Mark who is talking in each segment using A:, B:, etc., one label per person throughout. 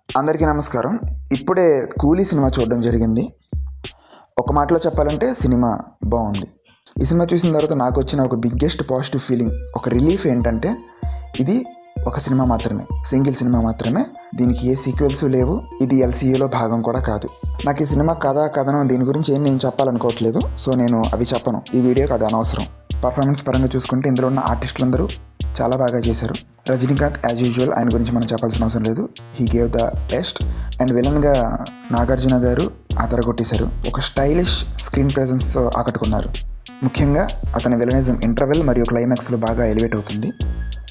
A: అందరికీ నమస్కారం. ఇప్పుడే కూలీ సినిమా చూడడం జరిగింది. ఒక మాటలో చెప్పాలంటే సినిమా బాగుంది. ఈ సినిమా చూసిన తర్వాత నాకు వచ్చిన ఒక బిగ్గెస్ట్ పాజిటివ్ ఫీలింగ్, ఒక రిలీఫ్ ఏంటంటే ఇది ఒక సినిమా మాత్రమే, సింగిల్ సినిమా మాత్రమే. దీనికి ఏ సీక్వెల్స్ లేవు. ఇది ఎల్సీయూలో భాగం కూడా కాదు. నాకు ఈ సినిమా కథనం దీని గురించి ఏం నేను చెప్పాలనుకోవట్లేదు. సో నేను అవి చెప్పను. ఈ వీడియోకి అది అనవసరం. పర్ఫార్మెన్స్ పరంగా చూసుకుంటే ఇందులో ఉన్న ఆర్టిస్టులందరూ చాలా బాగా చేశారు. రజనీకాంత్ యాజ్ యూజువల్, ఆయన గురించి మనం చెప్పాల్సిన అవసరం లేదు. He gave the best. And విలన్గా నాగార్జున గారు అదరగొట్టేశారు. ఒక స్టైలిష్ స్క్రీన్ ప్రెజెన్స్తో ఆకట్టుకున్నారు. ముఖ్యంగా అతని విలనిజం ఇంటర్వెల్ మరియు క్లైమాక్స్లో బాగా ఎలివేట్ అవుతుంది.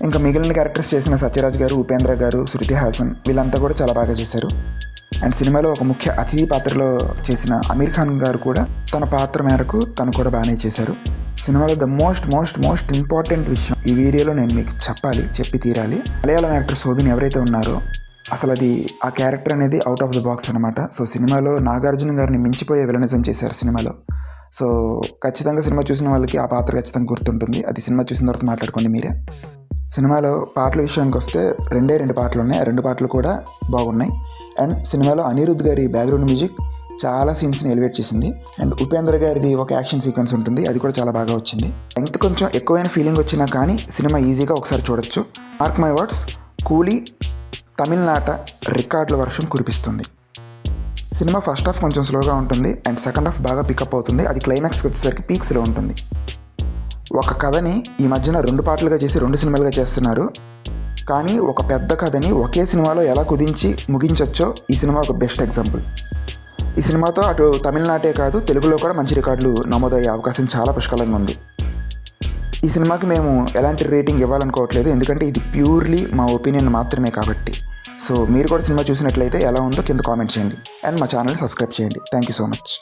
A: ఇంకా మిగిలిన క్యారెక్టర్స్ చేసిన సత్యరాజ్ గారు, ఉపేంద్ర గారు, శృతి హాసన్ వీళ్ళంతా కూడా చాలా బాగా చేశారు. అండ్ సినిమాలో ఒక ముఖ్య అతిథి పాత్రలో చేసిన అమీర్ ఖాన్ గారు కూడా తన పాత్ర మేరకు తను కూడా బాగానే చేశారు. సినిమాలో ద మోస్ట్ ఇంపార్టెంట్ విషయం ఈ వీడియోలో నేను మీకు చెప్పి తీరాలి. మలయాళం యాక్టర్ శోభిన్ ఎవరైతే ఉన్నారో అసలు ఆ క్యారెక్టర్ అనేది అవుట్ ఆఫ్ ద బాక్స్ అనమాట. సో సినిమాలో నాగార్జున గారిని మించిపోయే విలనిజం చేశారు సినిమాలో. సో ఖచ్చితంగా సినిమా చూసిన వాళ్ళకి ఆ పాత్ర ఖచ్చితంగా గుర్తుంటుంది. అది సినిమా చూసిన తర్వాత మాట్లాడుకోండి మీరే. సినిమాలో పాటల విషయానికి వస్తే రెండు పాటలు ఉన్నాయి. ఆ రెండు పాటలు కూడా బాగున్నాయి. అండ్ సినిమాలో అనిరుద్ధ్ గారి బ్యాక్గ్రౌండ్ మ్యూజిక్ చాలా సీన్స్ని ఎలివేట్ చేసింది. అండ్ ఉపేంద్ర గారిది ఒక యాక్షన్ సీక్వెన్స్ ఉంటుంది, అది కూడా చాలా బాగా వచ్చింది. లెంగ్త్ కొంచెం ఎక్కువైన ఫీలింగ్ వచ్చినా కానీ సినిమా ఈజీగా ఒకసారి చూడొచ్చు. మార్క్ మై వర్డ్స్, కూలీ తమిళనాట రికార్డుల వర్షం కురిపిస్తుంది. సినిమా ఫస్ట్ హాఫ్ కొంచెం స్లోగా ఉంటుంది అండ్ సెకండ్ హాఫ్ బాగా పికప్ అవుతుంది. అది క్లైమాక్స్కి వచ్చేసరికి పీక్స్లో ఉంటుంది. ఒక కథని ఈ మధ్యన 2 పాటలుగా చేసి 2 సినిమాలుగా చేస్తున్నారు. కానీ ఒక పెద్ద కథని ఒకే సినిమాలో ఎలా కుదించి ముగించొచ్చో ఈ సినిమా ఒక బెస్ట్ ఎగ్జాంపుల్. ఈ సినిమాతో అటు తమిళనాటే కాదు, తెలుగులో కూడా మంచి రికార్డులు నమోదయ్యే అవకాశం చాలా పుష్కలంగా ఉంది. ఈ సినిమాకి మేము ఎలాంటి రేటింగ్ ఇవ్వాలనుకోవట్లేదు, ఎందుకంటే ఇది ప్యూర్లీ మా ఒపీనియన్ మాత్రమే కాబట్టి. సో మీరు కూడా సినిమా చూసినట్లయితే ఎలా ఉందో కింద కామెంట్ చేయండి అండ్ మా ఛానల్ని సబ్స్క్రైబ్ చేయండి. Thank you so much.